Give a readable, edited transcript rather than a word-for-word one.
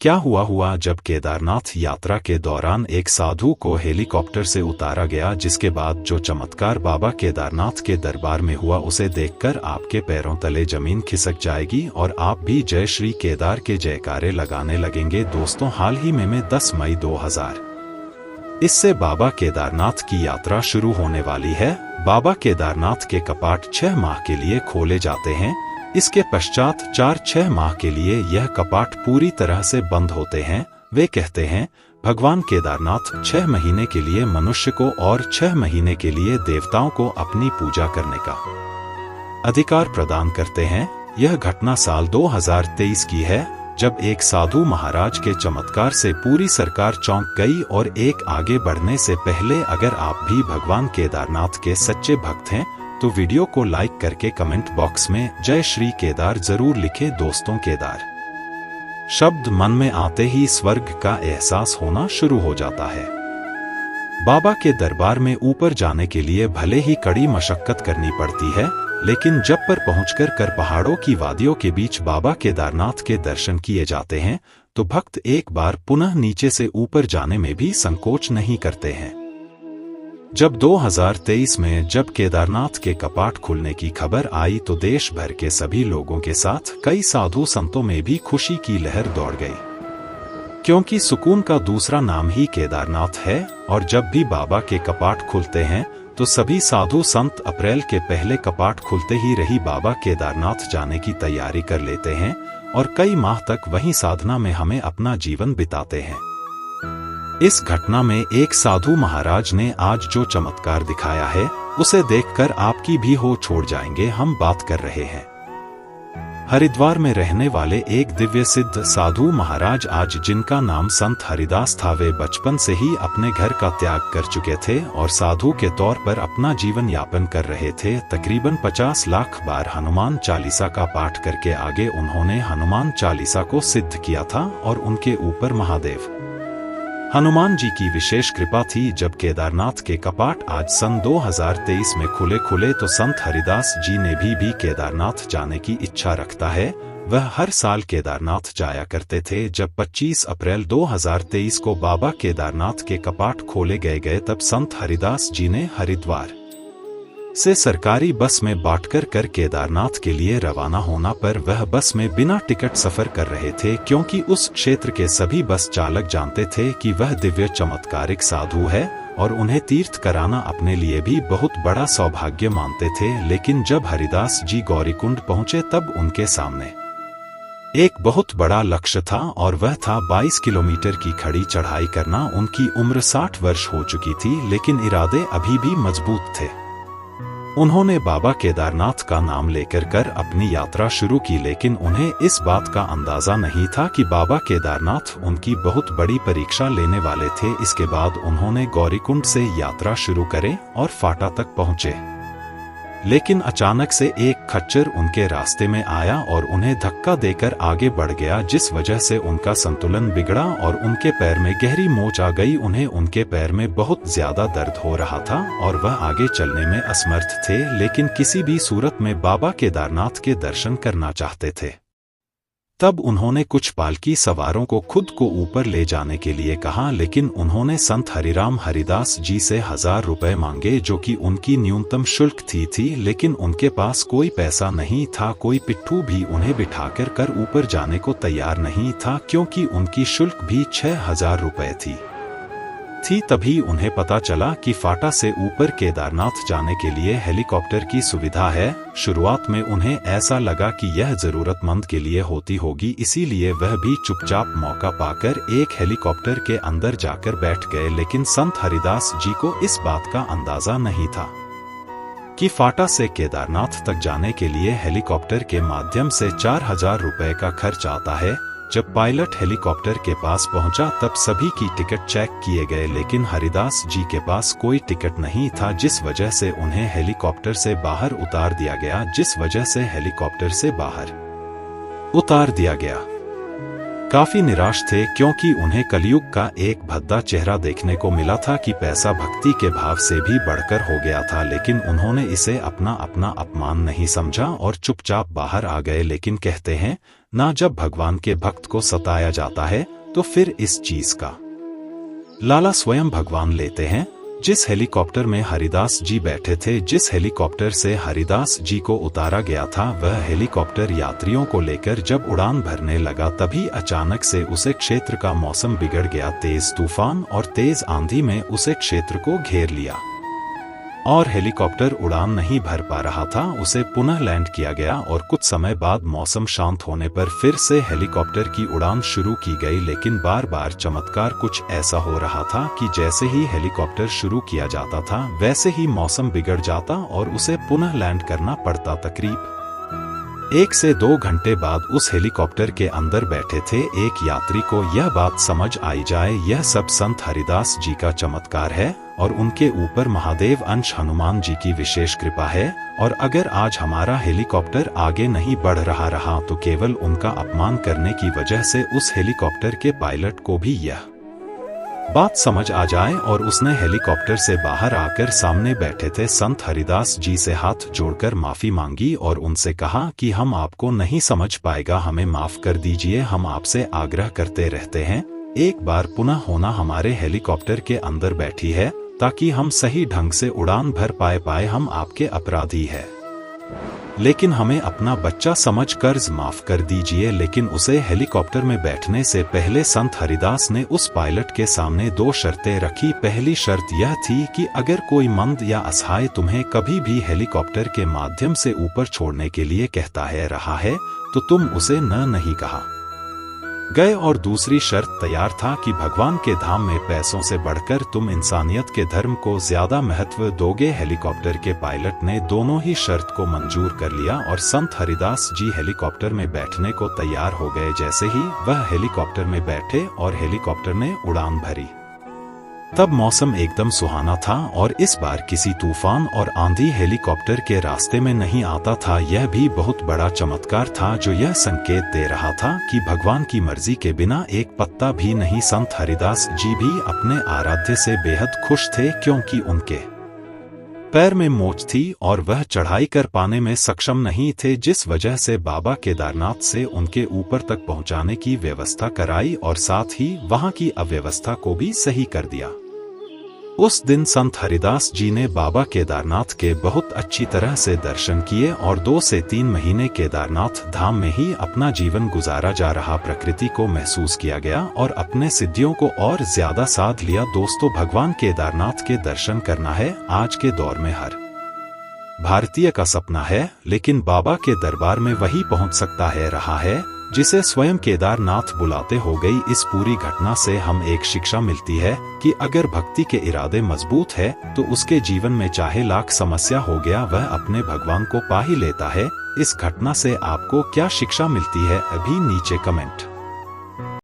क्या हुआ जब केदारनाथ यात्रा के दौरान एक साधु को हेलीकॉप्टर से उतारा गया, जिसके बाद जो चमत्कार बाबा केदारनाथ के दरबार में हुआ उसे देखकर आपके पैरों तले जमीन खिसक जाएगी और आप भी जय श्री केदार के जयकारे लगाने लगेंगे। दोस्तों, हाल ही में 10 मई 2000 इससे बाबा केदारनाथ की यात्रा शुरू होने वाली है। बाबा केदारनाथ के कपाट 6 माह के लिए खोले जाते हैं। इसके पश्चात 4-6 माह के लिए यह कपाट पूरी तरह से बंद होते हैं। वे कहते हैं भगवान केदारनाथ 6 महीने के लिए मनुष्य को और 6 महीने के लिए देवताओं को अपनी पूजा करने का अधिकार प्रदान करते हैं। यह घटना साल 2023 की है, जब एक साधु महाराज के चमत्कार से पूरी सरकार चौंक गई। और एक आगे बढ़ने से पहले, अगर आप भी भगवान केदारनाथ के सच्चे भक्त हैं तो वीडियो को लाइक करके कमेंट बॉक्स में जय श्री केदार जरूर लिखें। दोस्तों, केदार शब्द मन में आते ही स्वर्ग का एहसास होना शुरू हो जाता है। बाबा के दरबार में ऊपर जाने के लिए भले ही कड़ी मशक्कत करनी पड़ती है, लेकिन जब पर पहुंचकर पहाड़ों की वादियों के बीच बाबा केदारनाथ के दर्शन किए जाते हैं तो भक्त एक बार पुनः नीचे से ऊपर जाने में भी संकोच नहीं करते हैं। जब 2023 में जब केदारनाथ के कपाट खुलने की खबर आई तो देश भर के सभी लोगों के साथ कई साधु संतों में भी खुशी की लहर दौड़ गई, क्योंकि सुकून का दूसरा नाम ही केदारनाथ है। और जब भी बाबा के कपाट खुलते हैं तो सभी साधु संत अप्रैल के पहले कपाट खुलते ही रही बाबा केदारनाथ जाने की तैयारी कर लेते हैं और कई माह तक वहीं साधना में हमें अपना जीवन बिताते हैं। इस घटना में एक साधु महाराज ने आज जो चमत्कार दिखाया है उसे देखकर आपकी भी हो छोड़ जाएंगे। हम बात कर रहे हैं हरिद्वार में रहने वाले एक दिव्य सिद्ध साधु महाराज, आज जिनका नाम संत हरिदास था। वे बचपन से ही अपने घर का त्याग कर चुके थे और साधु के तौर पर अपना जीवन यापन कर रहे थे। तकरीबन 50 लाख बार हनुमान चालीसा का पाठ करके आगे उन्होंने हनुमान चालीसा को सिद्ध किया था और उनके ऊपर महादेव हनुमान जी की विशेष कृपा थी। जब केदारनाथ के कपाट आज सन 2023 में खुले तो संत हरिदास जी ने भी केदारनाथ जाने की इच्छा रखता है। वह हर साल केदारनाथ जाया करते थे। जब 25 अप्रैल 2023 को बाबा केदारनाथ के कपाट खोले गए तब संत हरिदास जी ने हरिद्वार से सरकारी बस में बांटकर केदारनाथ के लिए रवाना होना पर वह बस में बिना टिकट सफर कर रहे थे, क्योंकि उस क्षेत्र के सभी बस चालक जानते थे कि वह दिव्य चमत्कारिक साधु है और उन्हें तीर्थ कराना अपने लिए भी बहुत बड़ा सौभाग्य मानते थे। लेकिन जब हरिदास जी गौरीकुंड पहुंचे तब उनके सामने एक बहुत बड़ा लक्ष्य था और वह था 22 किलोमीटर की खड़ी चढ़ाई करना। उनकी उम्र 60 वर्ष हो चुकी थी, लेकिन इरादे अभी भी मजबूत थे। उन्होंने बाबा केदारनाथ का नाम लेकर अपनी यात्रा शुरू की, लेकिन उन्हें इस बात का अंदाजा नहीं था कि बाबा केदारनाथ उनकी बहुत बड़ी परीक्षा लेने वाले थे। इसके बाद उन्होंने गौरीकुंड से यात्रा शुरू करे और फाटा तक पहुंचे, लेकिन अचानक से एक खच्चर उनके रास्ते में आया और उन्हें धक्का देकर आगे बढ़ गया, जिस वजह से उनका संतुलन बिगड़ा और उनके पैर में गहरी मोच आ गई। उन्हें उनके पैर में बहुत ज्यादा दर्द हो रहा था और वह आगे चलने में असमर्थ थे, लेकिन किसी भी सूरत में बाबा केदारनाथ के दर्शन करना चाहते थे। तब उन्होंने कुछ पालकी सवारों को खुद को ऊपर ले जाने के लिए कहा, लेकिन उन्होंने संत हरिराम हरिदास जी से 1000 रुपए मांगे, जो कि उनकी न्यूनतम शुल्क थी। लेकिन उनके पास कोई पैसा नहीं था। कोई पिट्ठू भी उन्हें बिठाकर ऊपर जाने को तैयार नहीं था, क्योंकि उनकी शुल्क भी 6000 रुपए थी। तभी उन्हें पता चला कि फाटा से ऊपर केदारनाथ जाने के लिए हेलीकॉप्टर की सुविधा है। शुरुआत में उन्हें ऐसा लगा कि यह जरूरतमंद के लिए होती होगी, इसीलिए वह भी चुपचाप मौका पाकर एक हेलीकॉप्टर के अंदर जाकर बैठ गए। लेकिन संत हरिदास जी को इस बात का अंदाजा नहीं था कि फाटा से केदारनाथ तक जाने के लिए हेलीकॉप्टर के माध्यम से 4000 रुपए का खर्च आता है। जब पायलट हेलीकॉप्टर के पास पहुंचा तब सभी की टिकट चेक किए गए, लेकिन हरिदास जी के पास कोई टिकट नहीं था, जिस वजह से उन्हें हेलीकॉप्टर से बाहर उतार दिया गया। काफी निराश थे क्योंकि उन्हें कलयुग का एक भद्दा चेहरा देखने को मिला था कि पैसा भक्ति के भाव से भी बढ़कर हो गया था, लेकिन उन्होंने इसे अपना अपमान नहीं समझा और चुपचाप बाहर आ गए। लेकिन कहते हैं ना, जब भगवान के भक्त को सताया जाता है तो फिर इस चीज का लाला स्वयं भगवान लेते हैं। जिस हेलीकॉप्टर में हरिदास जी बैठे थे, जिस हेलीकॉप्टर से हरिदास जी को उतारा गया था, वह हेलीकॉप्टर यात्रियों को लेकर जब उड़ान भरने लगा तभी अचानक से उसे क्षेत्र का मौसम बिगड़ गया। तेज तूफान और तेज आंधी में उसे क्षेत्र को घेर लिया और हेलीकॉप्टर उड़ान नहीं भर पा रहा था। उसे पुनः लैंड किया गया और कुछ समय बाद मौसम शांत होने पर फिर से हेलीकॉप्टर की उड़ान शुरू की गई। लेकिन बार बार चमत्कार कुछ ऐसा हो रहा था कि जैसे ही हेलीकॉप्टर शुरू किया जाता था वैसे ही मौसम बिगड़ जाता और उसे पुनः लैंड करना पड़ता। तकरीब 1 से 2 घंटे बाद उस हेलीकॉप्टर के अंदर बैठे थे एक यात्री को यह बात समझ आई जाए, यह सब संत हरिदास जी का चमत्कार है और उनके ऊपर महादेव अंश हनुमान जी की विशेष कृपा है। और अगर आज हमारा हेलीकॉप्टर आगे नहीं बढ़ रहा तो केवल उनका अपमान करने की वजह से उस हेलीकॉप्टर के पायलट को भी यह बात समझ आ जाए। और उसने हेलीकॉप्टर से बाहर आकर सामने बैठे थे संत हरिदास जी से हाथ जोड़कर माफी मांगी और उनसे कहा कि हम आपको नहीं समझ पाएगा, हमें माफ कर दीजिए, हम आपसे आग्रह करते रहते हैं, एक बार पुनः होना हमारे हेलीकॉप्टर के अंदर बैठी है ताकि हम सही ढंग से उड़ान भर पाए। हम आपके अपराधी हैं, लेकिन हमें अपना बच्चा समझ कर्ज माफ कर दीजिए। लेकिन उसे हेलीकॉप्टर में बैठने से पहले संत हरिदास ने उस पायलट के सामने 2 शर्तें रखी। पहली शर्त यह थी कि अगर कोई मंद या असहाय तुम्हें कभी भी हेलीकॉप्टर के माध्यम से ऊपर छोड़ने के लिए कहता है रहा है तो तुम उसे नहीं कहा गए। और दूसरी शर्त तैयार था कि भगवान के धाम में पैसों से बढ़कर तुम इंसानियत के धर्म को ज्यादा महत्व दोगे। हेलीकॉप्टर के पायलट ने दोनों ही शर्त को मंजूर कर लिया और संत हरिदास जी हेलीकॉप्टर में बैठने को तैयार हो गए। जैसे ही वह हेलीकॉप्टर में बैठे और हेलीकॉप्टर ने उड़ान भरी तब मौसम एकदम सुहाना था और इस बार किसी तूफान और आंधी हेलीकॉप्टर के रास्ते में नहीं आता था। यह भी बहुत बड़ा चमत्कार था जो यह संकेत दे रहा था कि भगवान की मर्जी के बिना एक पत्ता भी नहीं। संत हरिदास जी भी अपने आराध्य से बेहद खुश थे क्योंकि उनके पैर में मोच थी और वह चढ़ाई कर पाने में सक्षम नहीं थे, जिस वजह से बाबा केदारनाथ से उनके ऊपर तक पहुंचाने की व्यवस्था कराई और साथ ही वहां की अव्यवस्था को भी सही कर दिया। उस दिन संत हरिदास जी ने बाबा केदारनाथ के बहुत अच्छी तरह से दर्शन किए और 2 से 3 महीने केदारनाथ धाम में ही अपना जीवन गुजारा जा रहा प्रकृति को महसूस किया गया और अपने सिद्धियों को और ज्यादा साध लिया। दोस्तों, भगवान केदारनाथ के दर्शन करना है आज के दौर में हर भारतीय का सपना है, लेकिन बाबा के दरबार में वही पहुंच सकता है रहा है जिसे स्वयं केदारनाथ बुलाते हो गई। इस पूरी घटना से हम एक शिक्षा मिलती है कि अगर भक्ति के इरादे मजबूत है तो उसके जीवन में चाहे लाख समस्या हो गया वह अपने भगवान को पा ही लेता है। इस घटना से आपको क्या शिक्षा मिलती है अभी नीचे कमेंट